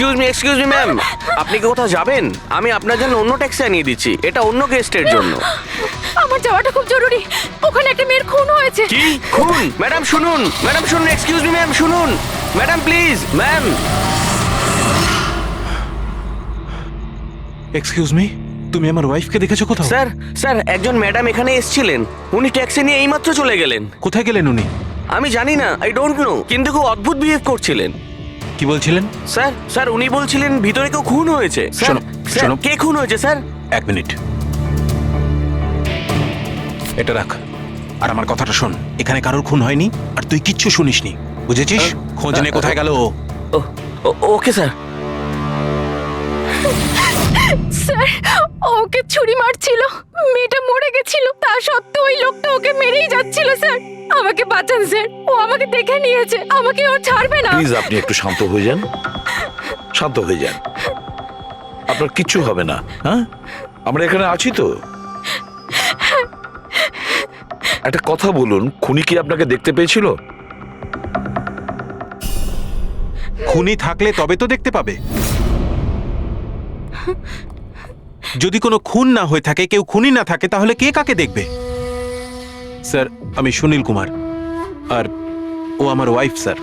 Excuse me ma'am, আপনি কি কোথাও যাবেন? আমি আপনার জন্য অন্য ট্যাক্সি আনিয়ে দিচ্ছি, এটা অন্য গেস্টের জন্য। আমার যাওয়াটা খুব জরুরি, ওখানে একটা মেয়ের খুন হয়েছে। কি খুন? ম্যাডাম শুনুন, ম্যাডাম শুনুন, এক্সকিউজ মি ম্যাম, শুনুন madam please, ma'am. Excuse me, তুমি আমার ওয়াইফকে দেখেছো কোথাও? স্যার স্যার একজন ম্যাডাম এখানে এসেছিলেন, উনি ট্যাক্সি নিয়ে এইমাত্র চলে গেলেন। কোথায় গেলেন উনি? আমি জানি না, আই ডোন্ট নো, কিন্তু খুব অদ্ভুত বিহেভ করছিলেন। কি বলছিলেন? স্যার উনি বলছিলেন ভিতরে কেউ খুন হয়েছে। স্যার শোনো, স্যার, শোনো। কে খুন হয়েছে স্যার? এক মিনিট, এটা রাখ আর আমার কথাটা শোন। এখানে কারোর খুন হয়নি আর তুই কিচ্ছু শুনিসনি, বুঝেছিস? খোঁজ নে কোথায় গেল ও। Okay sir. স্যার ওকে ছুরি মারছিল, মেয়েটা মরে গেছিল, তা সত্ত্বেও ওই লোকটা ওকে মেরেই যাচ্ছিল। স্যার আমাকে বাঁচান স্যার, ও আমাকে দেখে নিয়েছে, আমাকে ও ছাড়বে না। প্লিজ আপনি একটু শান্ত হয়ে যান, শান্ত হয়ে যান, আপনার কিচ্ছু হবে না। হ্যাঁ, আমরা এখানে আছি তো। একটা কথা বলুন, খুনি কি আপনাকে দেখতে পেয়েছিল? খুনি থাকলে তবে তো দেখতে পাবে। যদি কোনো খুন না হয়ে থাকে, কেউ খুনি না থাকে, তাহলে কে কাকে দেখবে? স্যার আমি সুনীল কুমার, আর ও আমার ওয়াইফ স্যার।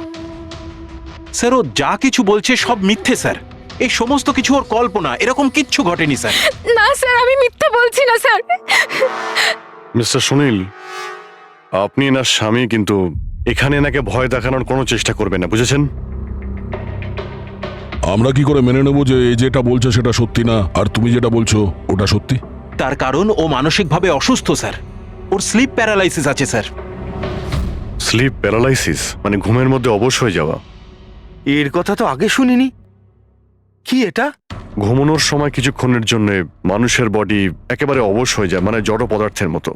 স্যার ও যা কিছু বলছে সব মিথ্যে স্যার, এই সমস্ত কিছু ওর কল্পনা, এরকম কিচ্ছু ঘটেনি স্যার। না স্যার, আমি মিথ্যে বলছি না স্যার। মিস্টার সুনীল, আপনি এনার স্বামী, কিন্তু এখানে এনাকে ভয় দেখানোর কোনো চেষ্টা করবেন না, বুঝেছেন? আমরা কি করে মেনে নেব যে এই যেটা বলছে সেটা সত্যি না, আর তুমি যেটা বলছো ওটা সত্যি? তার কারণ ও মানসিকভাবে অসুস্থ স্যার, ওর স্লিপ প্যারালাইসিস আছে স্যার। স্লিপ প্যারালাইসিস মানে ঘুমের মধ্যে অবশ হয়ে যাওয়া? এর কথা তো আগে শুনিনি। কি এটা? ঘুমানোর সময় কিছুক্ষণের জন্য মানুষের বডি একেবারে অবশ হয়ে যায়, মানে জড় পদার্থের মতো।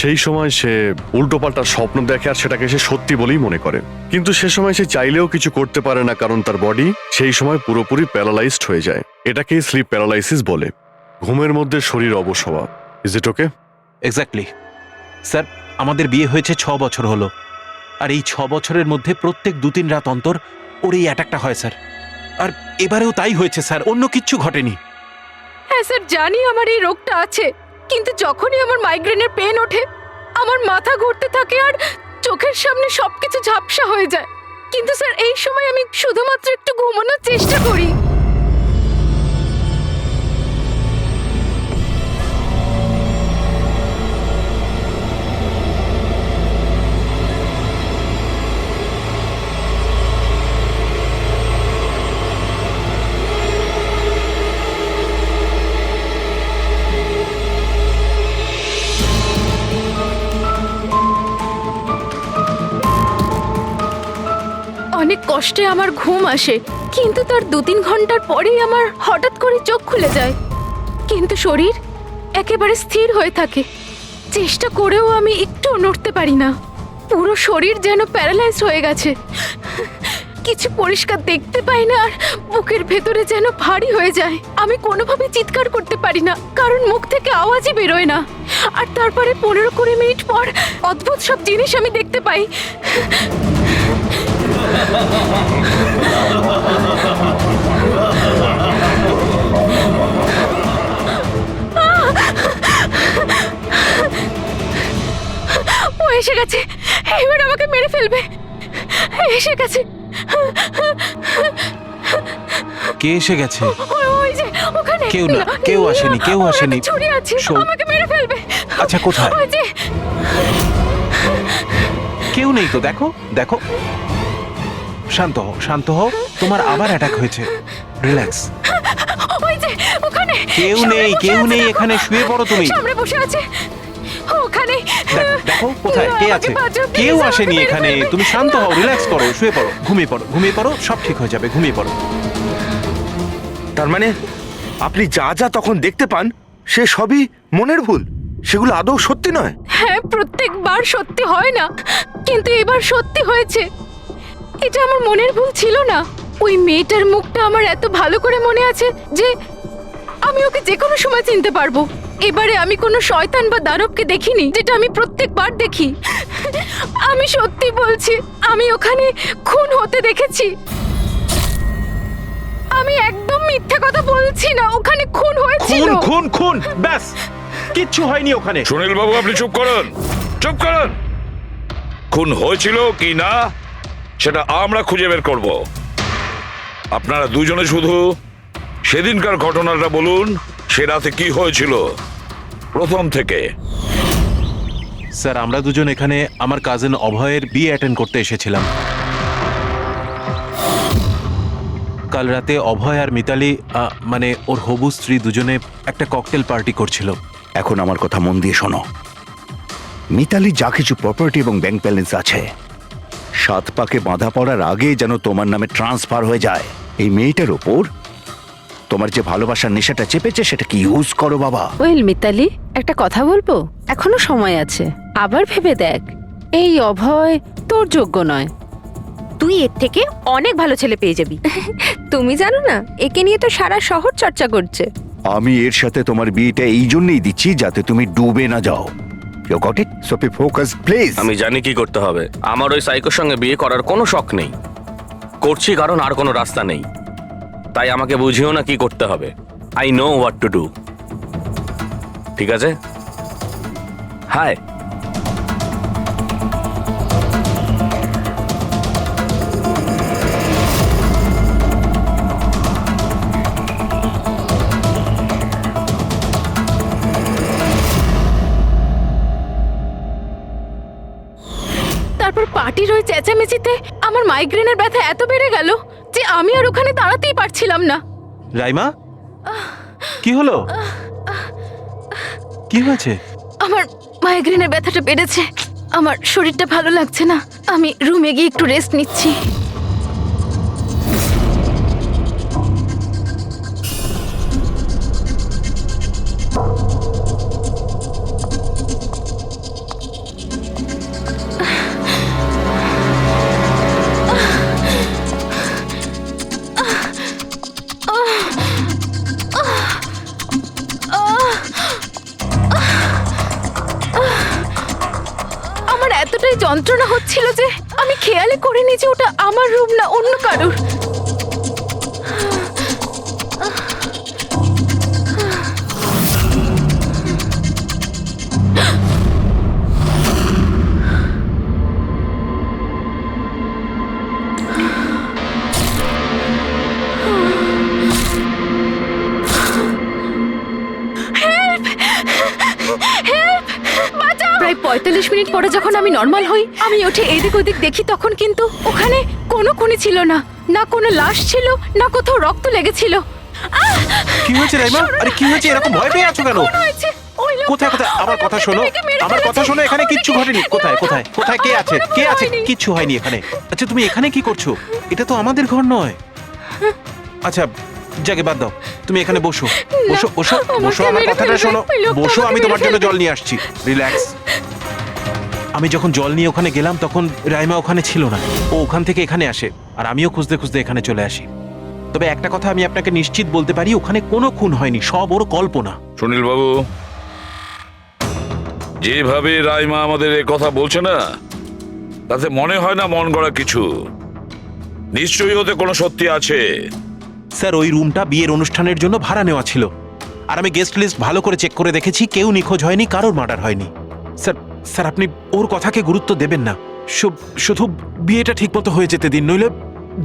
সেই সময় সে উল্টোপাল্টা স্বপ্ন দেখে আর সেটাকে সে সত্যি বলেই মনে করে, কিন্তু সে সময় সে চাইলেও কিছু করতে পারে না, কারণ তার বডি সেই সময় পুরোপুরি প্যারালাইজড হয়ে যায়। এটাকেই স্লিপ প্যারালাইসিস বলে, ঘুমের মধ্যে শরীর অবশ হওয়া। Is it okay? Exactly sir, আমাদের বিয়ে হয়েছে 6 বছর হলো, আর এই 6 বছরের মধ্যে প্রত্যেক 2-3 রাত অন্তর ওর এই অ্যাটাকটা হয় স্যার। আর এবারেও তাই হয়েছে স্যার, অন্য কিচ্ছু ঘটেনি। হ্যাঁ স্যার, জানি আমার এই রোগটা আছে, কিন্তু যখনই আমার মাইগ্রেনের পেন ওঠে আমার মাথা ঘুরতে থাকে আর চোখের সামনে সবকিছু ঝাপসা হয়ে যায়। কিন্তু স্যার এই সময় আমি শুধুমাত্র একটু ঘুমানোর চেষ্টা করি। অনেক কষ্টে আমার ঘুম আসে, কিন্তু তার 2-3 ঘন্টার পরেই আমার হঠাৎ করে চোখ খুলে যায়, কিন্তু শরীর একেবারে স্থির হয়ে থাকে। চেষ্টা করেও আমি একটু নড়তে পারি না, পুরো শরীর যেন প্যারালাইজ হয়ে গেছে। কিছু পরিষ্কার দেখতে পাই না আর বুকের ভেতরে যেন ভারী হয়ে যায়। আমি কোনোভাবে চিৎকার করতে পারি না, কারণ মুখ থেকে আওয়াজই বেরোয় না। আর তারপরে 15-20 মিনিট পর অদ্ভুত সব জিনিস আমি দেখতে পাই। ও এসে গেছে, এবার আমাকে মেরে ফেলবে। এসে গেছে। কে এসে গেছে? ওই যে ওখানে। কেউ না, কেউ আসেনি, কেউ ওর আসেনি। একটা ছুরি আছে, শোন। আমাকে মেরে ফেলবে। আচ্ছা কোথায়? ওই যে। কেউ নেই তো, দেখো দেখো। শান্ত হও, শান্ত হও, তোমার আবার অ্যাটাক হয়েছে, রিল্যাক্স। ওই যে ওখানে। কেউ সামনে নেই, বসে কেউ আছে, নেই, দেখো। এখানে শুয়ে পড়ো তুমি। সামনে বসে আছে ওখানে। দেখো দেখো কোথায় কে আমাকে আছে? বাঁচাও, please, কেউ আমাকে আসেনি মেরে এখানে, ফেলবে। তুমি শান্ত হও, রিল্যাক্স করো, শুয়ে পড়ো, ঘুমিয়ে পড়ো, ঘুমিয়ে পড়ো, সব ঠিক হয়ে যাবে, ঘুমিয়ে পড়ো। তার মানে আপনি যা যা তখন দেখতে পান সে সবই মনের ভুল, সেগুলো আদৌ সত্যি নয়? হ্যাঁ, প্রত্যেকবার সত্যি হয় না, কিন্তু এবার সত্যি হয়েছে। এটা আমার মনের ভুল ছিল না। ওই মেয়েটার মুখটা আমার এত ভালো করে মনে আছে যে আমি ওকে যে কোনো সময় চিনতে পারবো। এবারে আমি কোনো শয়তান বা দানবকে দেখিনি, যেটা আমি প্রত্যেকবার দেখি। আমি সত্যি বলছি, আমি ওখানে খুন হতে দেখেছি। আমি একদম মিথ্যে কথা বলছি না, ওখানে খুন হয়েছিল। খুন খুন খুন, ব্যাস কিচ্ছু হয়নি ওখানে। সুনীল বাবু আপনি চুপ করুন, চুপ করুন। খুন হয়েছিল কি না সেটা আমরা খুঁজে বের করব। আপনারা দুজনে শুধু সেদিনকার ঘটনাটা বলুন, সে রাতে কি হয়েছিল প্রথম থেকে। স্যার আমরা দুজন এখানে আমার কাজিন অভয়ের বিয়ে অ্যাটেন্ড করতে এসেছিলাম। কাল রাতে অভয় আর মিতালি মানে ওর হবু স্ত্রী দুজনে একটা ককটেল পার্টি করছিল। এখন আমার কথা মন দিয়ে শোনো। মিতালি যা কিছু প্রপার্টি এবং ব্যাংক ব্যালেন্স আছে, 7 পাকে বাঁধা পড়ার আগে যেন তোমার নামে ট্রান্সফার হয়ে যায়। এই মেয়েটার ওপর তোমার যে ভালোবাসার নেশাটা চেপেছে সেটাকে ইউজ করো বাবা। ওয়েল মিতালি, একটা কথা বলবো? এখনো সময় আছে, আবার ভেবে দেখ। এই অভয় তোর যোগ্য নয়। তুই এর থেকে অনেক ভালো ছেলে পেয়ে যাবি। তুমি জানো না, একে নিয়ে তো সারা শহর চর্চা করছে। আমি এর সাথে তোমার বিয়েটা এই জন্যই দিচ্ছি যাতে তুমি ডুবে না যাও। You got it? So be focused please. আমি জানি কি করতে হবে। আমার ওই সাইকোর সঙ্গে বিয়ে করার কোনো শখ নেই, করছি কারণ আর কোনো রাস্তা নেই। তাই আমাকে বুঝিও না কি করতে হবে। I know what to do. ঠিক আছে? হাই। তারপর পার্টির ওই চেঁচামেচিতে আমার মাইগ্রেনের ব্যথা এত বেড়ে গেল যে আমি আর ওখানে দাঁড়াতেই পারছিলাম না। রাইমা, কি হলো? কি হয়েছে? আমার মাইগ্রেনের ব্যথাটা বেড়েছে, আমার শরীরটা ভালো লাগছে না। আমি রুমে গিয়ে একটু রেস্ট নিচ্ছি। আমার এতটাই যন্ত্রণা হচ্ছিল যে আমি খেয়ালই করিনি যে ওটা আমার রুম না অন্য কারোর। প্রায় 45 মিনিট পরে যখন আমি নর্মাল হই, আমি উঠে এদিক ওদিক দেখি, তখন কিন্তু ওখানে কোনো খুনি ছিল না, না কোনো লাশ ছিল, না কোথাও রক্ত লেগেছিল। কি হয়েছে রাইমা? আরে কি হয়েছে? এরকম ভয় পেয়ে আছো কেন? খুন হয়েছে। ওই লোকটা কোথায় কোথায়? আমার কথা শোনো, আমাকে মেরে আমার কথা ফেলেছে। শোনো। এখানে কিচ্ছু ঘটেনি। কোথায় কোথায় কোথায় কে আছে? কে আছে? কিচ্ছু হয়নি এখানে। আচ্ছা তুমি এখানে কি করছো? এটা তো আমাদের ঘর নয়। আচ্ছা যাকে বাদ দাও, তুমি এখানে বসো বসো বসো বসো। আমার মেরে কথাটা ফেলবে। শোনো, ওই লোকটা বসো। আমাকে আমি মেরে তোমার জন্য ফেলবে। জল নিয়ে আসছি। রিল্যাক্স। আমি যখন জল নিয়ে ওখানে গেলাম তখন রাইমা ওখানে ছিল না। ও ওখান থেকে এখানে আসে আর আমিও খুঁজতে খুঁজতে এখানে চলে আসি। তবে একটা কথা আমি আপনাকে নিশ্চিত বলতে পারি, ওখানে কোনো খুন হয়নি, সব ওর কল্পনা। সুনীল বাবু, যেভাবে রাইমা আমাদের এ কথা বলছে না, তাতে মনে হয় না মন গড়া কিছু। নিশ্চয়ই ওতে কোনো সত্যি আছে। স্যার ওই রুমটা বিয়ের অনুষ্ঠানের জন্য ভাড়া নেওয়া ছিল, আর আমি গেস্ট লিস্ট ভালো করে চেক করে দেখেছি, কেউ নিখোঁজ হয়নি, কারোর মার্ডার হয়নি। স্যার স্যার আপনি ওর কথাকে গুরুত্ব দেবেন না। শুধু বিয়েটা ঠিকমতো হয়ে যেতে দিন, নইলে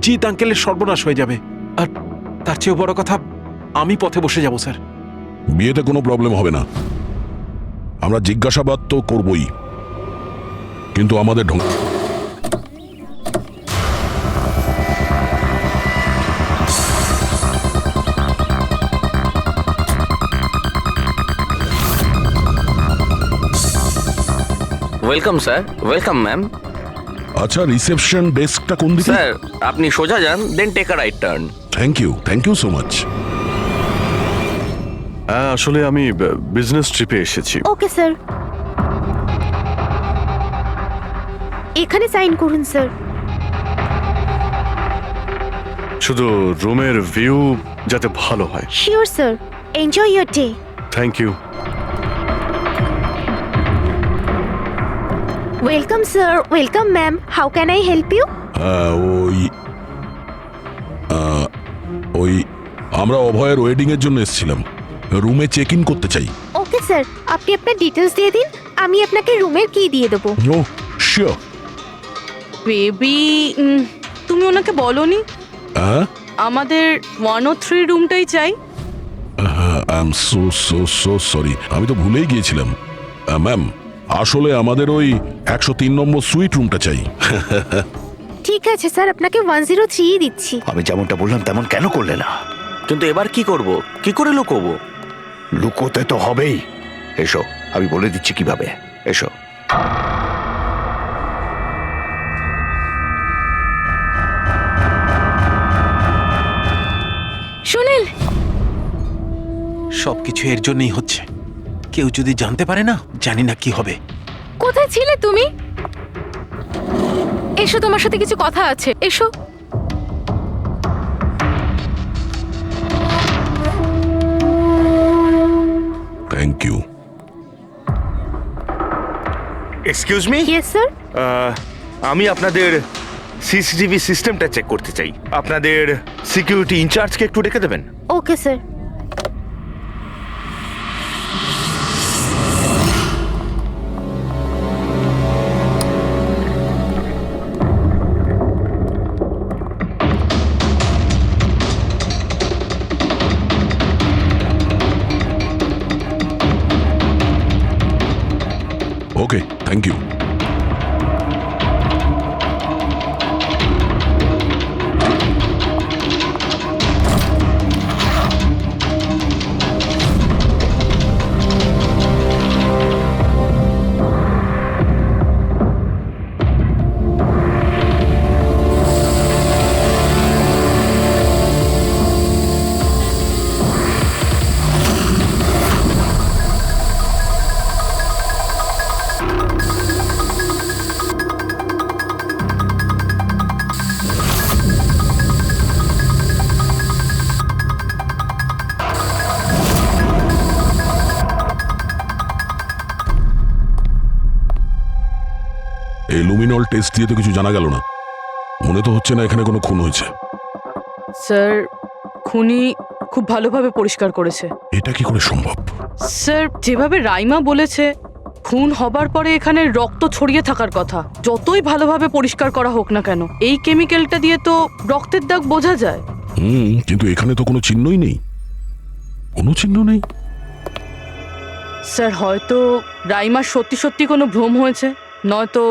জিৎ আঙ্কেলের সর্বনাশ হয়ে যাবে। আর তার চেয়েও বড় কথা, আমি পথে বসে যাব স্যার। বিয়েতে কোনো প্রবলেম হবে না, আমরা জিজ্ঞাসাবাদ তো করবই, কিন্তু আমাদের ঢং। Welcome sir. Welcome ma'am. আচ্ছা রিসেপশন ডেস্কটা কোন দিকে? স্যার আপনি সোজা যান, then take a right turn. Thank you so much. হ্যাঁ, আসলে আমি বিজনেস ট্রিপে এসেছি। ওকে স্যার, এখানে সাইন করুন স্যার। শুধু রুমের ভিউ যাতে ভালো হয়। Sure sir, enjoy your day. Thank you. Welcome sir, welcome ma'am, how can I help you? ওই আমরা অভয়ের ওয়েডিং এর জন্য এসেছিলাম, রুমে চেক ইন করতে চাই। ওকে স্যার, আপনি আপনার ডিটেলস দিয়ে দিন, আমি আপনাকে রুমের কি দিয়ে দেবো। ও শিওর। বেবি, তুমি ওনাকে বলনি হ্যাঁ, আমাদের 103 রুমটাই চাই? I am so so so sorry, আমি তো ভুলেই গিয়েছিলাম। ম্যাম, আসলে আমাদের ওই 103 নম্বর সুইট রুমটা চাই। ঠিক আছে স্যার, আপনাকে 103 দিচ্ছি। আমি যেমনটা বললাম তেমন কেন করলে না? কিন্তু এবার কি করব, কি করে লুকোবো? লুকোতে তো হবেই। এসো, আমি বলে দিচ্ছি কিভাবে। এসো। সুনীল, সবকিছু এর জন্যই হচ্ছে। কেউ যদি জানতে পারে না, জানি না কি হবে। কোথায় ছিলে তুমি? এসো, তোমার সাথে কিছু কথা আছে, এসো। Thank you. Excuse me, yes sir. আমি আপনাদের সিসিটিভি সিস্টেমটা চেক করতে চাই। আপনাদের সিকিউরিটি ইনচার্জকে একটু ডেকে দেবেন। Okay sir. Okay, thank you. এই লুমিনল টেস্ট দিয়ে তো কিছু জানা গেল না। মনে তো হচ্ছে না এখানে কোনো খুন হয়েছে। স্যার, খুনি খুব ভালোভাবে পরিষ্কার করেছে। এটা কি করে সম্ভব? স্যার, যেভাবে রাইমা বলেছে, খুন হবার পরে এখানে রক্ত ছড়িয়ে থাকার কথা। যতই ভালোভাবে পরিষ্কার করা হোক না কেন, এই কেমিক্যালটা দিয়ে তো রক্তের দাগ বোঝা যায়। কিন্তু এখানে তো কোনো চিহ্নই নেই, কোনো চিহ্ন নেই। স্যার, হয়তো রাইমার সত্যি সত্যি কোনো ভ্রম হয়েছে, নয়তো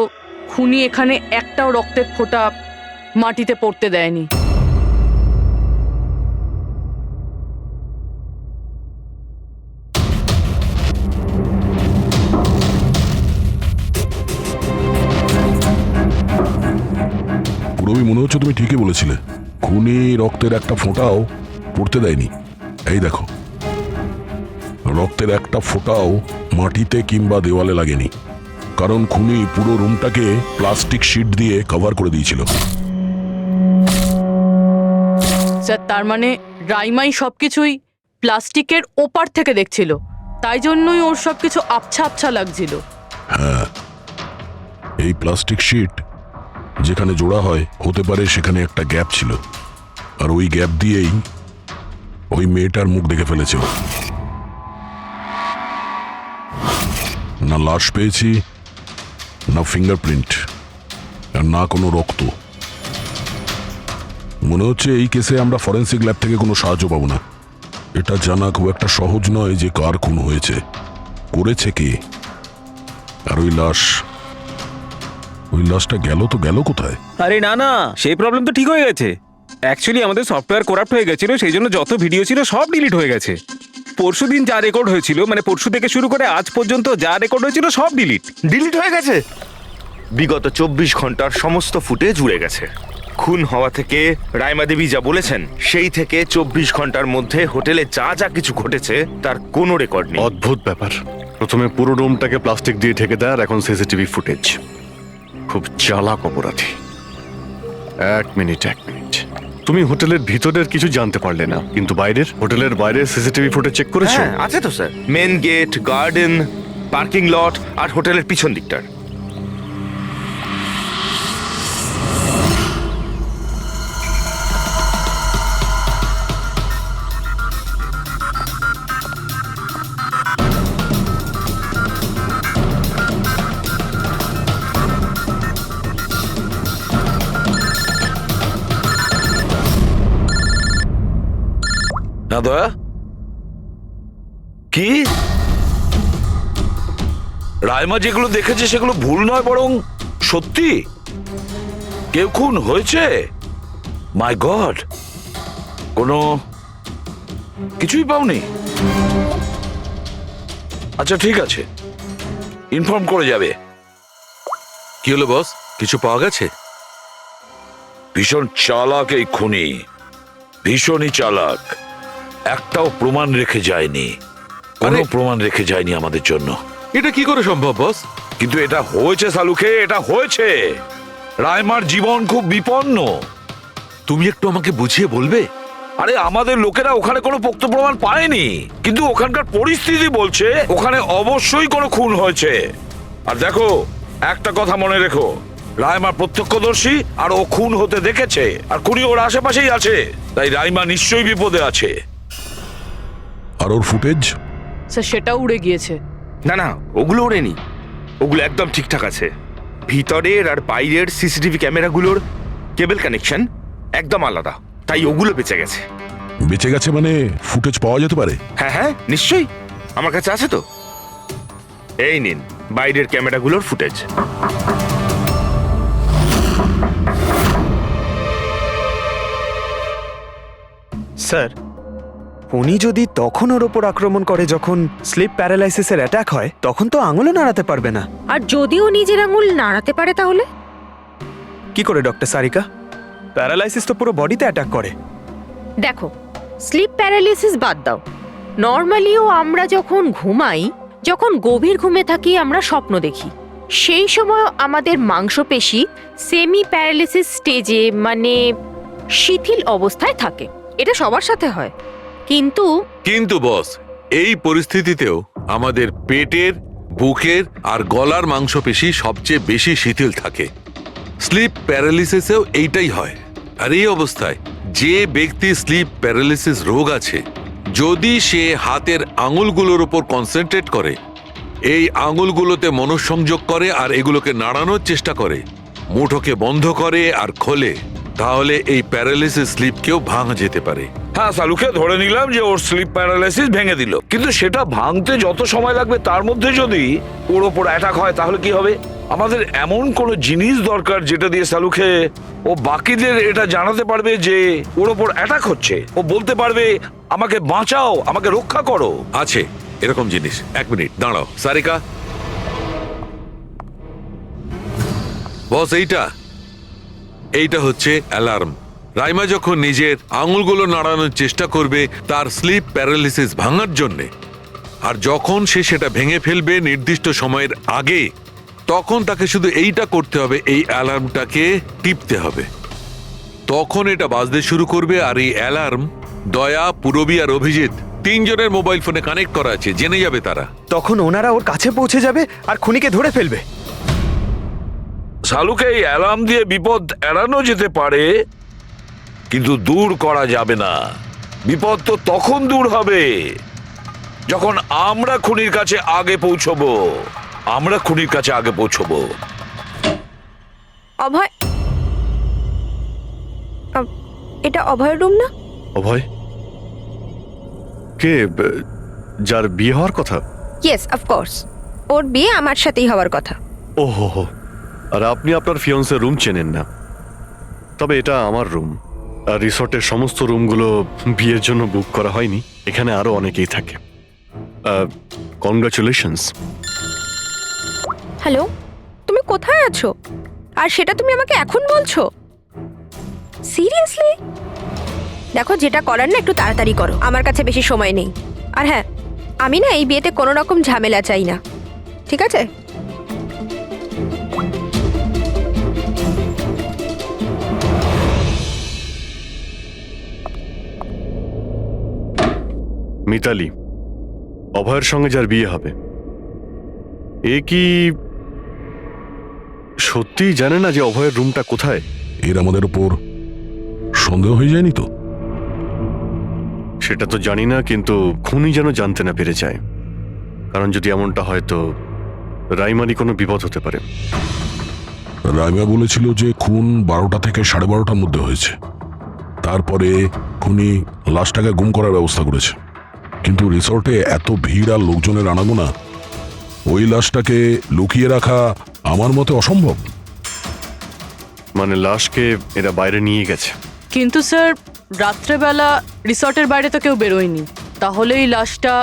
খুনি এখানে একটাও রক্তের ফোঁটা মাটিতে পড়তে দেয়নি। পুরবি, মনে হচ্ছে তুমি ঠিকই বলেছিলে। খুনি রক্তের একটা ফোঁটাও পড়তে দেয়নি। এই দেখো, রক্তের একটা ফোঁটাও মাটিতে কিংবা দেওয়ালে লাগেনি, কারণ খুনি পুরো রুমটাকে প্লাস্টিক শিট দিয়ে কভার করে দিয়েছিল। স্যার, তার মানে রাইমাই সবকিছুই প্লাস্টিকের ওপার থেকে দেখছিল, তাই জন্যই ওর সবকিছু আবছা আবছা লাগছিল। হ্যাঁ, এই প্লাস্টিক শিট যেখানে জোড়া হয়, হতে পারে সেখানে একটা গ্যাপ ছিল, আর ওই গ্যাপ দিয়েই ওই মেয়েটার মুখ দেখে ফেলেছে। না লাশ পেয়েছি, না ফিঙ্গারপ্রিন্ট, আর না কোনো রক্ত। মনে হচ্ছে এই কেসে আমরা ফরেন্সিক ল্যাব থেকে কোনো সাহায্য পাবো না। এটা জানা খুব একটা সহজ নয় যে কার খুন হয়েছে, করেছে কে, আর ওই লাশটা গেল তো গেল কোথায়? আরে না না, সেই প্রবলেম তো ঠিক হয়ে গেছে। অ্যাকচুয়ালি আমাদের সফটওয়্যার করাপ্ট হয়ে গেছিল, সেই জন্য যত ভিডিও ছিল সব ডিলিট হয়ে গেছে। পরশুদিন যা রেকর্ড হয়েছিল, মানে পরশু থেকে শুরু করে আজ পর্যন্ত যা রেকর্ড হয়েছিল সব ডিলিট হয়ে গেছে। বিগত 24 ঘন্টার সমস্ত ফুটেজ উড়ে গেছে। খুন হওয়া থেকে রাইমা দেবী যা বলেছেন, সেই থেকে 24 ঘন্টার মধ্যে হোটেলে যা যা কিছু ঘটেছে তার কোনো রেকর্ড নেই। অদ্ভুত ব্যাপার। প্রথমে পুরো রুমটাকে প্লাস্টিক দিয়ে ঢেকে দেয়, আর এখন সিসিটিভি ফুটেজ। খুব চালাক অপরাধী। এক মিনিট। তুমি হোটেলের ভিতরের কিছু জানতে পারলে না, কিন্তু হোটেলের বাইরে সিসিটিভি ফুটেজ চেক করেছো? হ্যাঁ, আছে তো sir. Main gate, garden, parking lot আর হোটেলের পিছন দিকটার। না দয়া, কি রাইমা যেগুলো দেখেছে সেগুলো ভুল নয়, বরং সত্যি? কেউ খুন হয়েছে? মাই গড, কোনো কিছুই পাওনি? আচ্ছা ঠিক আছে, ইনফর্ম করে যাবে। কি হলো বস, কিছু পাওয়া গেছে? ভীষণ চালাক এই খুনি, ভীষণই চালাক। একটাও প্রমাণ রেখে যায়নি, কোনো প্রমাণ রেখে যায়নি আমাদের জন্য। এটা কি করে সম্ভব বস? কিন্তু এটা হয়েছে সালুকে, এটা হয়েছে। রাইমার জীবন খুব বিপন্ন। তুমি একটু আমাকে বুঝিয়ে বলবে? আরে আমাদের লোকেরা ওখানে কোনো পোক্ত প্রমাণ পায়নি, কিন্তু ওখানকার পরিস্থিতি বলছে ওখানে অবশ্যই কোনো খুন হয়েছে। আর দেখো, একটা কথা মনে রেখো, রাইমা প্রত্যক্ষদর্শী, আর ও খুন হতে দেখেছে, আর খুনি ওর আশেপাশেই আছে। তাই রাইমা নিশ্চয়ই বিপদে আছে। আর ওর ফুটেজ? স্যার সেটাও উড়ে গিয়েছে। না না, ওগুলো ওড়েনি, ওগুলো একদম ঠিকঠাক আছে। ভিতরের আর বাইরের সিসিটিভি ক্যামেরাগুলোর কেবল কানেকশন একদম আলাদা, তাই ওগুলো বেঁচে গেছে। বেঁচে গেছে মানে ফুটেজ পাওয়া যেতে পারে? হ্যাঁ হ্যাঁ নিশ্চয়ই, আমার কাছে আছে তো। এই নিন বাইরের ক্যামেরাগুলোর ফুটেজ। স্যার, উনি যদি তখন ওর ওপর আক্রমণ করে যখন স্লিপ প্যারালাইসিসের অ্যাটাক হয়, তখন তো আঙুলও নাড়াতে পারবে না। আর যদিও নিজের আঙুল নাড়াতে পারে তাহলে? কি করে ডক্টর সারিকা? প্যারালাইসিস তো পুরো বডিতে অ্যাটাক করে। দেখো, স্লিপ প্যারালিসিস বাদ দাও, নর্মালিও আমরা যখন ঘুমাই, যখন গভীর ঘুমে থাকি, আমরা স্বপ্ন দেখি। সেই সময় আমাদের মাংসপেশি সেমি প্যারালিসিস স্টেজে, মানে শিথিল অবস্থায় থাকে। এটা সবার সাথে হয়। কিন্তু বস, এই পরিস্থিতিতেও আমাদের পেটের, বুকের আর গলার মাংসপেশি সবচেয়ে বেশি শিথিল থাকে। স্লিপ প্যারালিসিসেও এইটাই হয়। আর এই অবস্থায় যে ব্যক্তি স্লিপ প্যারালিসিস রোগ আছে, যদি সে হাতের আঙুলগুলোর উপর কনসেন্ট্রেট করে, এই আঙুলগুলোতে মনঃসংযোগ করে আর এগুলোকে নাড়ানোর চেষ্টা করে, মুঠোকে বন্ধ করে আর খোলে, তাহলে এই প্যারালিসিস স্লিপকেও ভাঙা যেতে পারে। হ্যাঁ সালুকে ধরে নিলাম যে ওর স্লিপ প্যারালাইসিস ভেঙে দিল, কিন্তু সেটা ভাঙতে যত সময় লাগবে তার মধ্যে যদি ওর ওপর অ্যাটাক হয় তাহলে কি হবে? আমাদের এমন কোনো জিনিস দরকার যেটা দিয়ে সালুকে ও বাকিদের এটা জানাতে পারবে যে ওর ওপর অ্যাটাক হচ্ছে। ও বলতে পারবে, আমাকে বাঁচাও, আমাকে রক্ষা করো। আছে এরকম জিনিস। এক মিনিট দাঁড়াও সারিকা। বস, এইটা হচ্ছে অ্যালার্ম। রাইমা যখন নিজের আঙুলগুলো নাড়ানোর চেষ্টা করবে তার স্লিপ প্যারালিসিস ভাঙার জন্যে, আর যখন সে সেটা ভেঙে ফেলবে নির্দিষ্ট সময়ের আগে, তখন তাকে শুধু এইটা করতে হবে, এই অ্যালার্মটাকে টিপতে হবে। তখন এটা বাজতে শুরু করবে, আর এই অ্যালার্ম দয়া, পুরবী আর অভিজিৎ তিনজনের মোবাইল ফোনে কানেক্ট করা আছে, জেনে যাবে তারা। তখন ওনারা ওর কাছে পৌঁছে যাবে আর খুনিকে ধরে ফেলবে। সালুকে এই অ্যালার্ম দিয়ে বিপদ এড়ানো যেতে পারে, কিন্তু দূর করা যাবে না। বিপদ তো তখন দূর হবে যখন আমরা খুনির কাছে আগে পৌঁছবো। অভয়, এটা অভয়ের রুম না? অভয় কে? যার বিয়ে হওয়ার কথা? ইয়েস, অফকোর্স, ওর বিয়ে আমার সাথেই হওয়ার কথা। ওহো, আর আপনি আপনার ফিয়ন্সের রুম চেনেন না? তবে এটা আমার রুম, আর রিসর্টের সমস্ত রুমগুলো বিয়ের জন্য বুক করা হয়নি। এখানে আরো অনেকেই থাকে। কনগ্রাচুলেশনস। হ্যালো, তুমি কোথায় আছো? আর সেটা তুমি আমাকে এখন বলছো? সিরিয়াসলি? দেখো, যেটা করার না একটু তাড়াতাড়ি করো, আমার কাছে বেশি সময় নেই। আর হ্যাঁ, আমি না এই বিয়েতে কোনো রকম ঝামেলা চাই না, ঠিক আছে? মিতালি, অভয়ের সঙ্গে যার বিয়ে হবে, এ কি সত্যিই জানে না যে অভয়ের রুমটা কোথায়? এর আমাদের উপর সন্দেহ হয়ে যায়নি তো? সেটা তো জানি না, কিন্তু খুনি যেন জানতে না পেরে যায়। কারণ যদি এমনটা হয় তো রাইমারই কোনো বিপদ হতে পারে। রাইমা বলেছিল যে খুন 12টা থেকে 12:30টার মধ্যে হয়েছে। তারপরে খুনি লাশটাকে গুম করার ব্যবস্থা করেছে, কিন্তু রিসর্টে এত ভিড় আর লোকজনের আনাগোনা, ওই লাশটাকে লুকিয়ে রাখা আমার মতে অসম্ভব। মানে লাশকে এরা বাইরে নিয়ে গেছে। কিন্তু স্যার রাত্রেবেলা রিসর্টের বাইরে তো কেউ বেরোয়নি, তাহলে এই লাশটা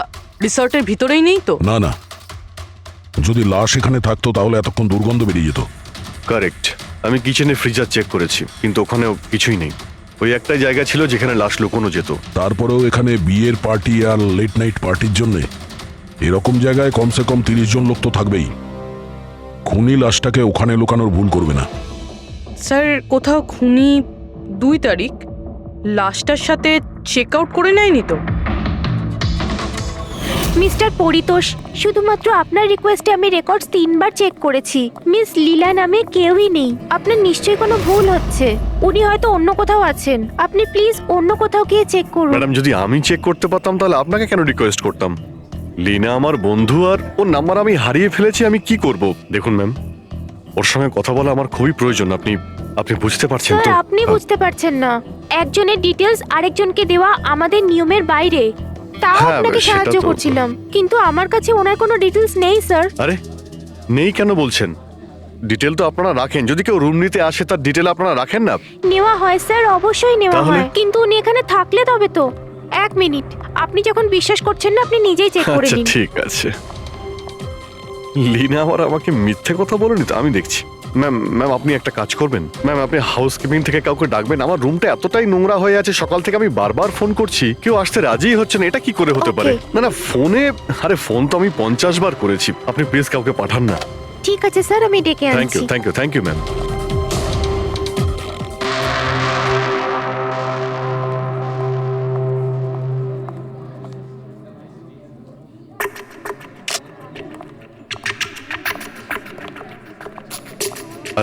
রিসর্টের ভিতরেই নেই তো? না না, যদি লাশ এখানে থাকতো তাহলে এতক্ষণ দুর্গন্ধ বেরিয়ে যেত। কারেক্ট। আমি কিচেনে ফ্রিজার চেক করেছি, কিন্তু ওখানেও কিছুই নেই। ওই একটা জায়গা ছিল যেখানে লাশ লুকোনো যেত। তারপরেও এখানে বিয়ের পার্টি আর লেট নাইট পার্টির জন্য এরকম জায়গায় কমসে কম 30 জন লোক তো থাকবেই। খুনি লাশটাকে ওখানে লুকানোর ভুল করবে না। স্যার কোথাও খুনি 2 তারিখ লাশটার সাথে চেক আউট করে নেয়নি তো? মিস্টার পরিতোষ, শুধুমাত্র আপনার রিকোয়েস্টে আমি রেকর্ডস 3 বার চেক করেছি। মিস লীলা নামে কেউই নেই। আপনার নিশ্চয়ই কোনো ভুল হচ্ছে। উনি হয়তো অন্য কোথাও আছেন। আপনি প্লিজ অন্য কোথাও গিয়ে চেক করুন। ম্যাডাম, যদি আমি চেক করতে পারতাম তাহলে আপনাকে কেন রিকোয়েস্ট করতাম? লিনা আমার বন্ধু, আর ওর নাম্বার আমি হারিয়ে ফেলেছি। আমি কি করব? দেখুন ম্যাম, ওর সঙ্গে কথা বলা আমার খুবই প্রয়োজন। আপনি বুঝতে পারছেন তো? স্যার, আপনি বুঝতে পারছেন না। একজনের ডিটেলস আরেকজনকে দেওয়া আমাদের নিয়মের বাইরে। তাও হ্যাঁ, আপনাকে সেটা সাহায্য তো- করছিলাম, কিন্তু আমার কাছে ওনার কোনো ডিটেলস নেই স্যার। আরে নেই কেন বলছেন? ডিটেল তো আপনারা রাখেন। যদি কেউ রুম নিতে আসে তার ডিটেল আপনারা রাখেন না? নেওয়া হয় স্যার, অবশ্যই নেওয়া তাহলে? হয়, কিন্তু উনি এখানে থাকলে তবে তো। 1 মিনিট, আপনি যখন বিশ্বাস করছেন না আপনি নিজেই চেক করে আচ্ছা নিন। ঠিক আছে। লিনা আবার আমাকে মিথ্যে কথা বলেনি তো? আমি দেখছি। ম্যাম আপনি একটা কাজ করবেন। ম্যাম, আপনি হাউসকিপিং থেকে কাউকে ডাকবেন। আমার রুমটা এতটাই নোংরা হয়ে আছে, সকাল থেকে আমি বারবার ফোন করছি, কেউ আসতে রাজিই হচ্ছে না। এটা কি করে হতে পারে? Okay. না ফোনে, আরে ফোন তো আমি 50 বার করেছি। আপনি প্লিজ কাউকে পাঠান না। ঠিক আছে স্যার, আমি ডেকে থ্যাংক ইউ আনছি। Thank you ma'am.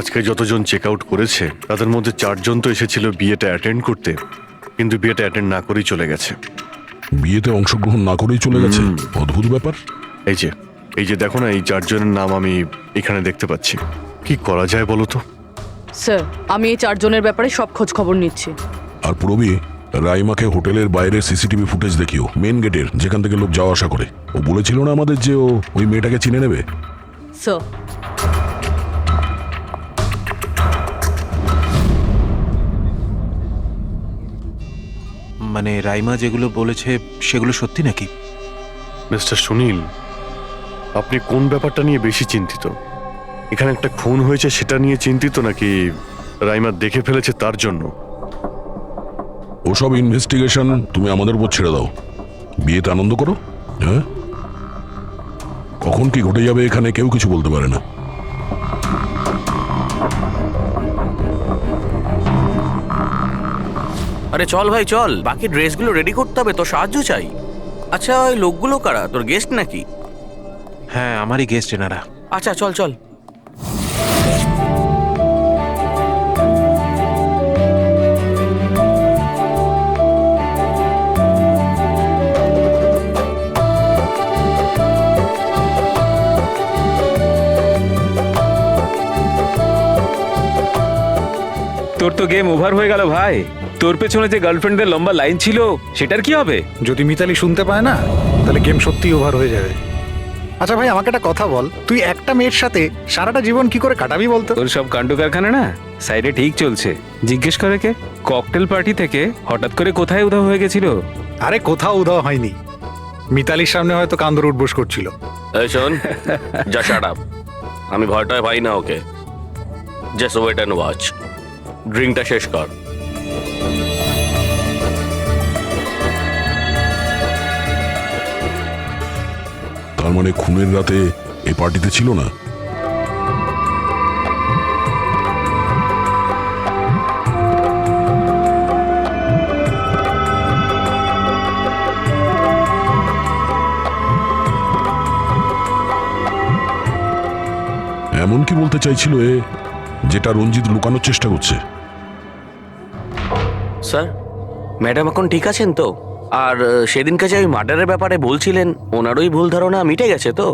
আজকে যতজন চেক আউট করেছে তাদের মধ্যে 4 জন তো এসেছিল বিয়েটা অ্যাটেন্ড করতে, কিন্তু বিয়েটা অ্যাটেন্ড না করেই চলে গেছে। বিয়েতে অংশগ্রহণ না করেই চলে গেছে, অদ্ভুত ব্যাপার। এই যে দেখো না, এই 4 জনের নাম আমি এখানে দেখতে পাচ্ছি। কি করা যায় বলো তো? স্যার আমি এই 4 জনের ব্যাপারে সব খোঁজ খবর নিচ্ছি। আর পুরবি, রাইমাকে হোটেলের বাইরে সিসিটিভি ফুটেজ দেখিও, মেন গেটের, যেখান থেকে লোক যাওয়া আসা করে। ও বলেছিল না আমাদের যে ও ওই মেয়েটাকে চিনে নেবে। স্যার মানে রাইমা যেগুলো বলেছে সেগুলো সত্যি নাকি? মিস্টার সুনীল, আপনি কোন ব্যাপারটা নিয়ে বেশি চিন্তিত? এখানে একটা খুন হয়েছে সেটা নিয়ে চিন্তিত, নাকি রাইমা দেখে ফেলেছে তার জন্য? ওসব ইনভেস্টিগেশন তুমি আমাদের উপর ছেড়ে দাও। বিয়েতে আনন্দ করো। হ্যাঁ, কখন কি ঘটে যাবে এখানে কেউ কিছু বলতে পারে না। আরে চল ভাই চল, বাকি ড্রেসগুলো রেডি করতে হবে, তো সাহায্য চাই। আচ্ছা ওই লোকগুলো কারা, তোর গেস্ট নাকি? হ্যাঁ, আমারই গেস্ট এনারা। আচ্ছা চল চল। তোর তো গেম ওভার হয়ে গেল ভাই। তোর পেছনে যে গার্লফ্রেন্ডদের লম্বা লাইন ছিল সেটার কি হবে? যদি মিতালি শুনতে পায় না তাহলে গেম সত্যিই ওভার হয়ে যাবে। আচ্ছা ভাই, আমাকে একটা কথা বল, তুই একটা মেয়ের সাথে সারাটা জীবন কি করে কাটাবি বলতো? তোর সব কাণ্ড কারখানা না সাইডে ঠিক চলছে। জিজ্ঞেস করে কে? ককটেল পার্টি থেকে হঠাৎ করে কোথায় উধাও হয়ে গেছিল? আরে কোথাও উধাও হয়নি, মিতালির সামনে হয়তো কান্দর উঠবোস করছিল। এই শোন, যা শাট আপ। আমি ভয়টায় পাই না ওকে। Just wait and watch. ড্রিঙ্কটা শেষ কর। তার মানে খুনের রাতে এই পার্টিতে ছিল না? এমন কি বলতে চাইছিল এ, যেটা রঞ্জিত লুকানোর চেষ্টা করছে? স্যার, ম্যাডাম এখন ঠিক আছেন তো? আর সেদিনকে যে ওই মার্ডারের ব্যাপারে বলছিলেন, ওনারই ভুল ধারণা মিটে গেছে তো?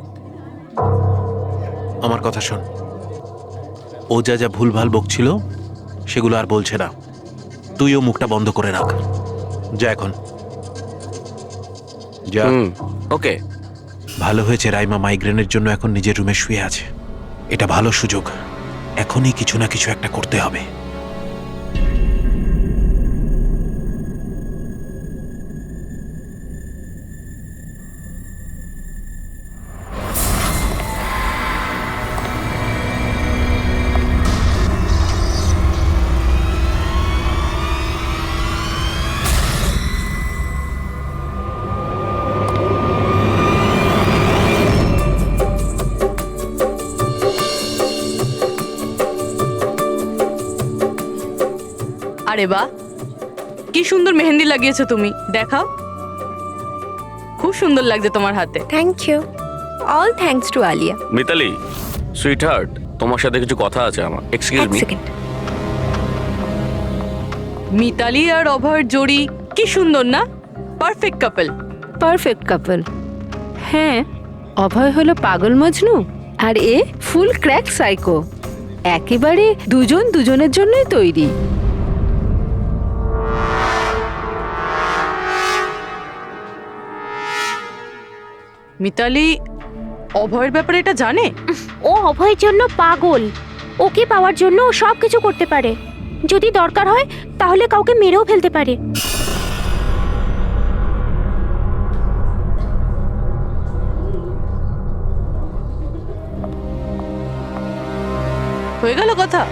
আমার কথা শোন, ও যা যা ভুলভাল বকছিল সেগুলো আর বলছে না। তুইও মুখটা বন্ধ করে রাখ। যা এখন যা। ওকে। ভালো হয়েছে রাইমা মাইগ্রেনের জন্য এখন নিজের রুমে শুয়ে আছে। এটা ভালো সুযোগ, এখনই কিছু না কিছু একটা করতে হবে। আরে বাহ, কি সুন্দর মেহেন্দি লাগিয়েছো তুমি, দেখাও। খুব সুন্দর লাগছে তোমার হাতে। Thank you. All thanks to Alia. Mitali sweetheart, তোমার সাথে কিছু কথা আছে আমার। Excuse me. মিতালি আর অভয়ের জোড়ি কি সুন্দর না? Perfect couple. Perfect couple. হ্যাঁ, অভয় হলো পাগল মজনু আর এ ফুল ক্র্যাক সাইকো। একেবারে দুজন দুজনের জন্যই তৈরি। মিতালি অভয়ের ব্যাপারে এটা জানে? ও অভয়ের জন্য পাগল। ওকে পাওয়ার জন্য ও সব কিছু করতে পারে। যদি দরকার হয় তাহলে কাউকে মেরেও ফেলতে পারে। হয়ে গেল কথা।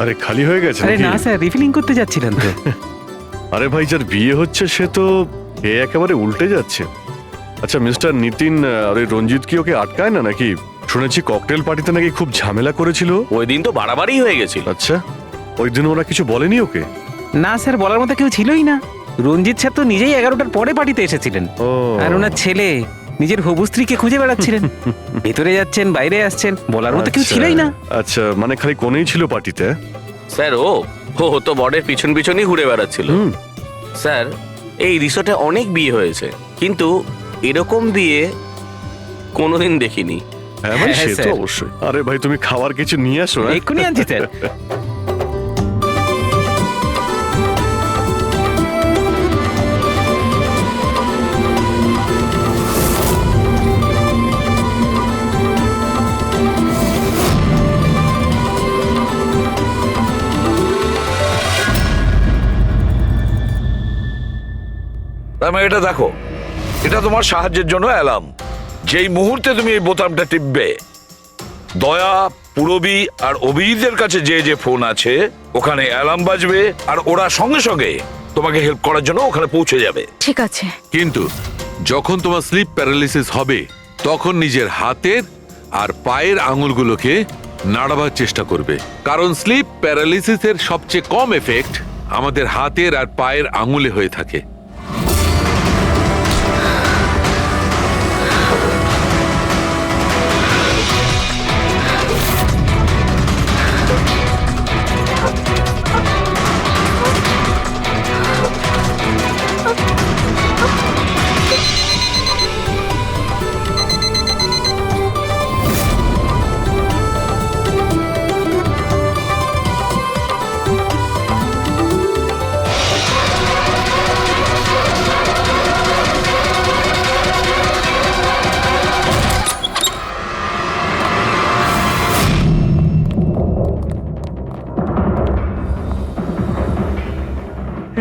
আরে খালি হয়ে গেছে আরে নাকি? না স্যার, রিফিলিং করতে যাচ্ছিলেন তো। আরে ভাই, যার বিয়ে হচ্ছে সে তো এ একেবারে উল্টে যাচ্ছে। আচ্ছা মিস্টার নিতিন আর ওই রঞ্জিত কি ওকে আটকায় না নাকি? শুনেছি ককটেল পার্টিতে নাকি খুব ঝামেলা করেছিল। ওই দিন তো বাড়াবাড়ি হয়ে গেছিল। আচ্ছা, ওই দিন ওরা কিছু বলেনি ওকে? না স্যার, বলার মতো কেউ ছিলই না। রঞ্জিত স্যার তো নিজেই 11টার পরে পার্টিতে এসেছিলেন। ও, আর ওনার ছেলে নিজের হবু স্ত্রীকে খুঁজে বেড়াচ্ছিলেন। ভেতরে যাচ্ছেন, বাইরে আসছেন, বলার মতো কেউ আচ্ছা, ছিলই না। আচ্ছা, মানে খালি কোনেই ছিল পার্টিতে? স্যার ও তো বরের পিছন পিছনই ঘুরে বেড়াচ্ছিল। স্যার, এই রিসোর্টে অনেক বিয়ে হয়েছে, কিন্তু এরকম বিয়ে কোনোদিন দেখিনি। হ্যাঁ ভাই, হ্যাঁ, সে তো স্যার। অবশ্যই। আরে ভাই, তুমি খাবার কিছু নিয়ে আসো। হ্যাঁ? এক্ষুনি আনছি স্যার। এটা দেখো, এটা তোমার সাহায্যের জন্য অ্যালার্ম। যেই মুহূর্তে তুমি এই বোতামটা টিপবে, দয়া, পুরবী আর অভিজিতের কাছে যে যে ফোন আছে ওখানে অ্যালার্ম বাজবে, আর ওরা সঙ্গে সঙ্গে তোমাকে হেল্প করার জন্য ওখানে পৌঁছে যাবে। ঠিক আছে। কিন্তু যখন তোমার স্লিপ প্যারালিসিস হবে তখন নিজের হাতের আর পায়ের আঙুলগুলোকে নাড়াবার চেষ্টা করবে, কারণ স্লিপ প্যারালিসিসের সবচেয়ে কম এফেক্ট আমাদের হাতের আর পায়ের আঙুলে হয়ে থাকে।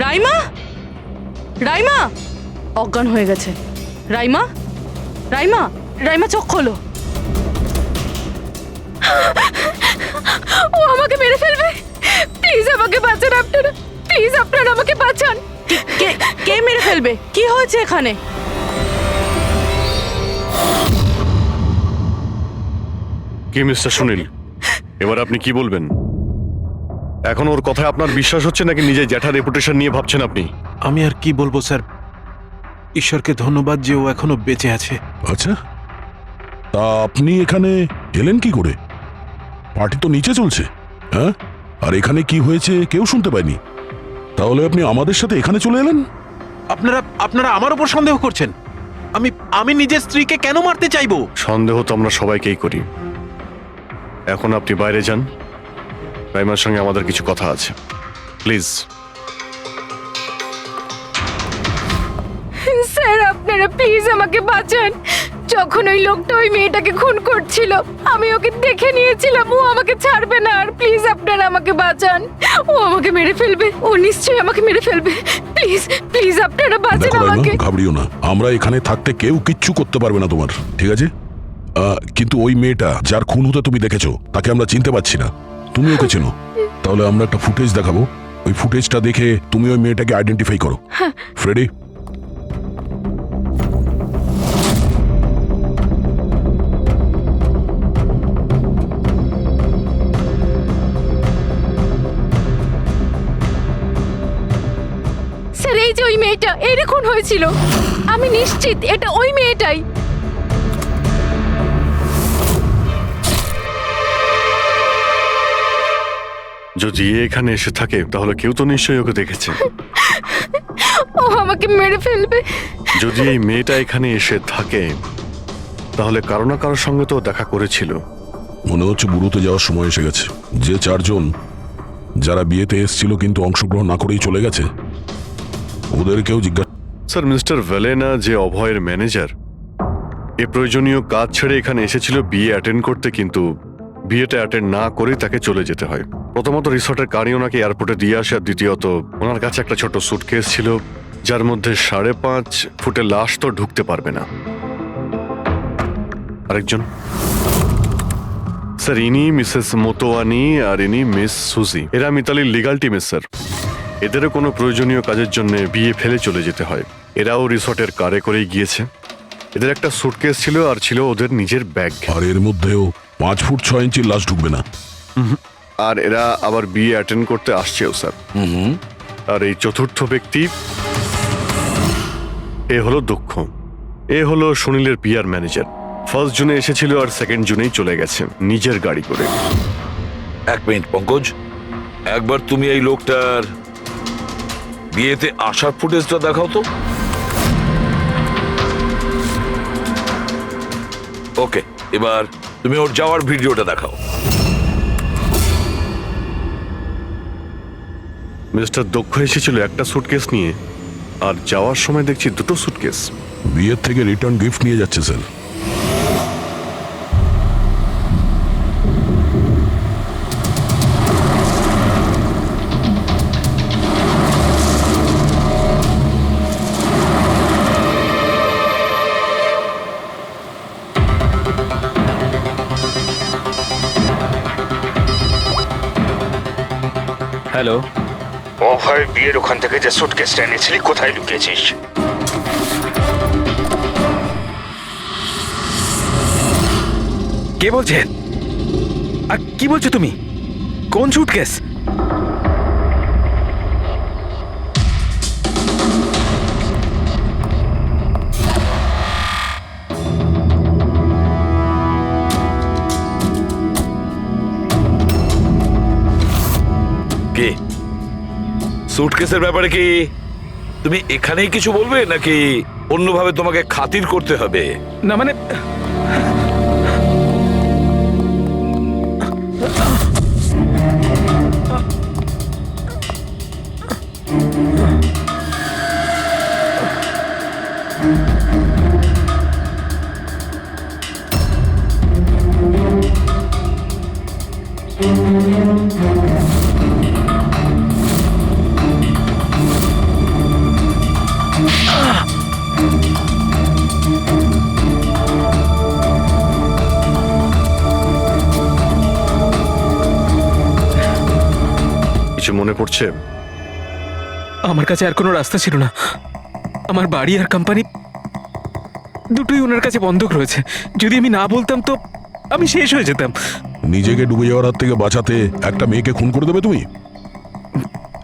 রাইমা, রাইমা অজ্ঞান হয়ে গেছে। রাইমা, রাইমা, রাইমা চোখ খোলো। ও আমাকে মেরে ফেলবে। প্লিজ আমাকে বাঁচান আপনারা, প্লিজ আপনারা আমাকে বাঁচান। কে মেরে ফেলবে? কি হয়েছে এখানে? কি মিস্টার সুনীল, এবার আপনি কি বলবেন? এখন ওর কথায় আপনার বিশ্বাস হচ্ছে নাকি নিজের জ্যাঠার রেপুটেশন নিয়ে ভাবছেন আপনি? আমি আর কি বলবো স্যার, ঈশ্বরকে ধন্যবাদ যে ও এখনো বেঁচে আছে। আচ্ছা, তা আপনি এখানে এলেন কি করে? পার্টি তো নিচে চলছে, হ্যাঁ? আর এখানে কি হয়েছে কেউ শুনতে পায়নি। তাহলে আপনি আমাদের সাথে এখানে চলে এলেন? আপনারা আমার উপর সন্দেহ করছেন? আমি নিজের স্ত্রীকে কেন মারতে চাইবো? সন্দেহ তো আমরা সবাইকেই করি। এখন আপনি বাইরে যান, রাইমার সঙ্গে আমাদের কিছু কথা আছে, প্লিজ। স্যার আপনারা প্লিজ আমাকে বাঁচান। যখন ওই লোকটা ওই মেয়েটাকে খুন করছিল আমি ওকে দেখে নিয়েছিলাম, ও আমাকে ছাড়বে না। আর প্লিজ আপনারা আমাকে বাঁচান, ও আমাকে মেরে ফেলবে, ও নিশ্চয়ই আমাকে মেরে ফেলবে। প্লিজ প্লিজ আপনারা বাঁচান দেখো রাইমা, আমাকে। ঘাবড়িও না, আমরা এখানে থাকতে কেউ কিচ্ছু করতে পারবে না তোমার, ঠিক আছে? কিন্তু ওই মেয়েটা যার খুন হতে তুমি দেখেছো তাকে আমরা চিনতে পারছি না। তুমি ওকে চেনো? তাহলে আমরা একটা ফুটেজ দেখাবো, ওই ফুটেজটা দেখে তুমি ওই মেয়েটাকে আইডেন্টিফাই করো। ফ্রেডি, স্যার এই যে ওই মেয়েটা, এর খুন হয়েছিল, আমি নিশ্চিত এটা ওই মেয়েটাই। যদি এ এখানে এসে থাকে তাহলে কেউ তো নিশ্চয়ই ওকে দেখেছে। ও আমাকে মেরে ফেলবে। যদি এই মেয়েটা এখানে এসে থাকে তাহলে কারো না কারোর সঙ্গে তো দেখা করেছিল। মনে হচ্ছে বুড়োতে যাওয়ার সময় এসে গেছে। যে চারজন যারা বিয়েতে এসেছিল কিন্তু অংশগ্রহণ না করেই চলে গেছে, ওদেরকেও জিজ্ঞাসা। স্যার, মিস্টার ভ্যালেনা যে অভয়ের ম্যানেজার, এ প্রয়োজনীয় কাজ ছেড়ে এখানে এসেছিল বিয়ে অ্যাটেন্ড করতে, কিন্তু বিয়েটা অ্যাটেন্ড না করে তাকে চলে যেতে হয়। প্রথমত রিসর্টের গাড়ি ওনাকে এয়ারপোর্টে দিয়ে আসে, আর দ্বিতীয়ত ওনার কাছে একটা ছোট সুটকেস ছিল যার মধ্যে 5.5 ফুটের লাশ তো ঢুকতে পারবে না। আরেকজন স্যার, ইনি মিসেস মোতোয়ানি আর ইনি মিস সুজি। এরা মিতালির লিগাল টিমের স্যার। এদেরও কোনো প্রয়োজনীয় কাজের জন্য বিয়ে ফেলে চলে যেতে হয়। এরাও রিসর্টের কারে করেই গিয়েছে। এদের একটা সুটকেস ছিল আর ছিল ওদের নিজের ব্যাগ। আর এর মধ্যেও 5 ফুট 6 ইঞ্চির লাশ ঢুকবে না। আর এরা আবার বিয়ে অ্যাটেন্ড করতে আসছেও স্যার। আর এই চতুর্থ ব্যক্তি, এ হলো দক্ষ। এ হলো সুনীলের পিআর ম্যানেজার। 1 জুনে এসেছিল আর 2 জুনেই চলে গেছে নিজের গাড়ি করে। এক মিনিট পঙ্কজ, একবার তুমি এই লোকটার বিয়েতে আসার ফুটেজটা দেখাও তো। ওকে, এবার তুমি ওর যাওয়ার ভিডিওটা দেখাও। মিস্টার দক্ষ এসেছিল একটা সুটকেস নিয়ে, আর যাওয়ার সময় দেখছি 2টো সুটকেস। বিয়ের থেকে রিটার্ন গিফট নিয়ে যাচ্ছে স্যার। হ্যালো, অভয় বিয়ের ওখান থেকে যে সুটকেসটা এনেছিলি কোথায় লুকিয়েছিস? কে বলছেন? আর কি বলছো তুমি? কোন সুটকেস? কে? সুটকেসের ব্যাপারে কি তুমি এখানেই কিছু বলবে নাকি অন্যভাবে তোমাকে খাতির করতে হবে? না মানে, কিছু মনে পড়ছে? আমার কাছে আর কোনো রাস্তা ছিল না। আমার বাড়ি আর কোম্পানি দুটোই ওনার কাছে বন্ধক রয়েছে। যদি আমি না বলতাম তো আমি শেষ হয়ে যেতাম। নিজেকে ডুবে যাওয়ার হাত থেকে বাঁচাতে একটা মেয়েকে খুন করে দেবে তুমি?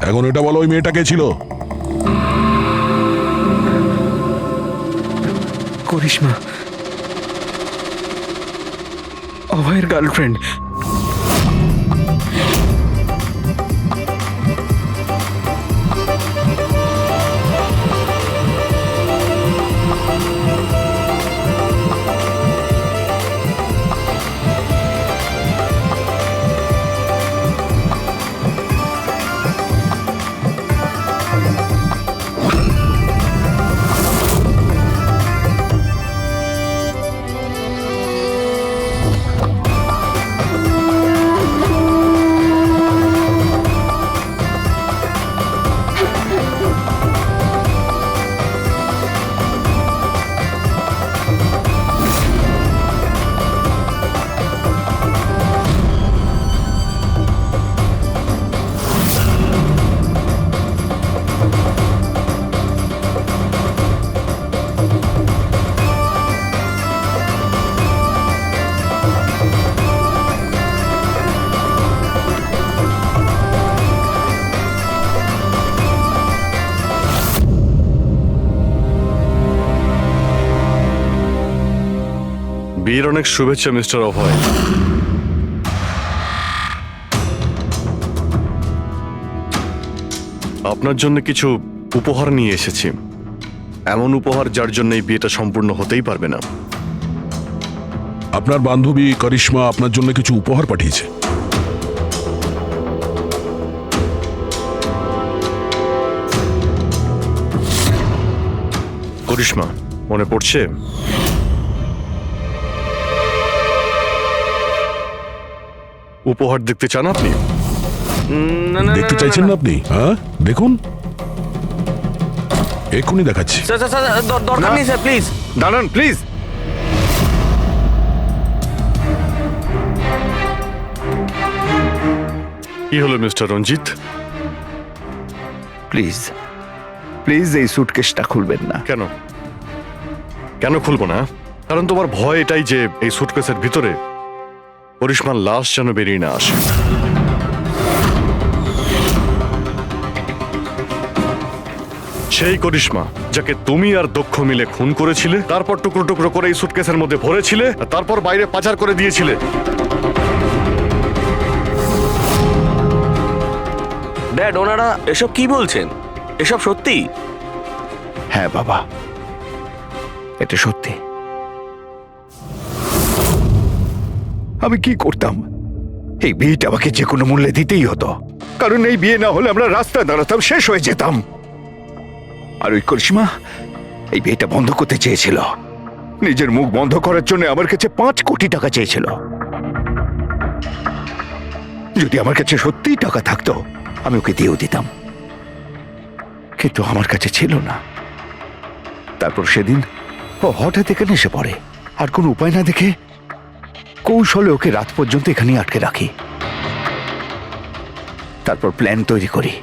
এখন এটা বলো, ওই মেয়েটা কে ছিল? করিশ্মা, অভয়ের গার্লফ্রেন্ড। বিয়ের অনেক শুভেচ্ছা মিস্টার অভয়। আপনার জন্য কিছু উপহার নিয়ে এসেছি, এমন উপহার যার জন্য এই বিয়েটা সম্পূর্ণ হতেই পারবে না। আপনার বান্ধবী করিশ্মা আপনার জন্য কিছু উপহার পাঠিয়েছে। করিশ্মা, মনে পড়ছে? উপহার দেখতে চান আপনি? দেখতে চাইছেন না আপনি? হ্যাঁ, দেখুন, এক্ষুনি দেখাচ্ছি। দরকার নেই স্যার, প্লিজ দাঁড়ান প্লিজ। কি হলো মিস্টার রঞ্জিত? প্লিজ প্লিজ এই সুটকেসটা খুলবেন না। কেন কেন খুলবো না? কারণ তোমার ভয় এটাই যে এই সুটকেসের ভিতরে করিশ্মার লাশ যেন বেরিয়ে না আসে। সেই করিশ্মা যাকে তুমি আর দক্ষ মিলে খুন করেছিলে, তারপর টুকরো টুকরো করে এই সুটকেসের মধ্যে ভরেছিলে, আর তারপর বাইরে পাচার করে দিয়েছিলে। ড্যাড, ওনারা এসব কি বলছেন? এসব সত্যি? হ্যাঁ বাবা, এটা সত্যি। আমি কি করতাম? এই বিয়েটা আমাকে যে কোনো মূল্যে দিতেই হতো, কারণ এই বিয়ে না হলে আমরা রাস্তায় দাঁড়াতাম, শেষ হয়ে যেতাম। আর ওই করিশ্মা এই বিয়েটা বন্ধ করতে চেয়েছিল, নিজের মুখ বন্ধ করার জন্য আমার কাছে 5 কোটি টাকা চেয়েছিল। যদি আমার কাছে সত্যিই টাকা থাকতো আমি ওকে দিয়েও দিতাম, কিন্তু আমার কাছে ছিল না। তারপর সেদিন ও হঠাৎ এখানে এসে পড়ে, আর কোনো উপায় না দেখে কৌশলে ওকে রাত পর্যন্ত এখানেই আটকে রাখি। তারপর প্ল্যান তৈরি করি,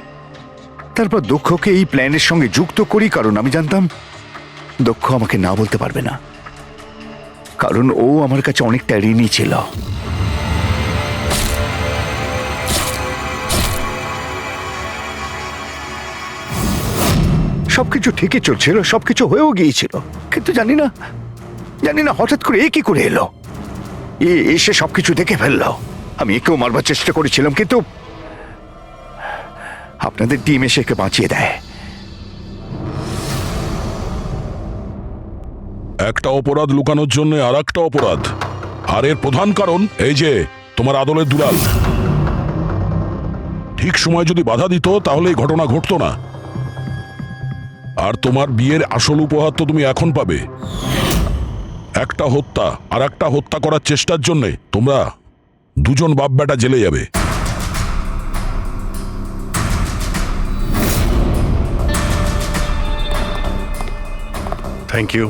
তারপর দক্ষকে এই প্ল্যানের সঙ্গে যুক্ত করি, কারণ আমি জানতাম দক্ষ আমাকে না বলতে পারবে না, কারণ ও আমার কাছে অনেকটা ঋণী ছিল। সবকিছু ঠিকই চলছিল, সবকিছু হয়েও গিয়েছিল, কিন্তু জানি না হঠাৎ করে এ কি করে এলো। এসে সবকিছু দেখে ফেললো। আমি একেও মারবার চেষ্টা করেছিলাম, কিন্তু আপনাদের টিম এসে একে বাঁচিয়ে দেয়। একটা অপরাধ লুকানোর জন্য আর একটা অপরাধ, আর এর প্রধান কারণ এই যে তোমার আদলের দুলাল। ঠিক সময় যদি বাধা দিত তাহলে এই ঘটনা ঘটতো না। আর তোমার বিয়ের আসল উপহার তো তুমি এখন পাবে। একটা হত্যা আর একটা হত্যা করার চেষ্টার জন্য তোমরা দুজন বাপ বেটা জেলে যাবে। Thank you.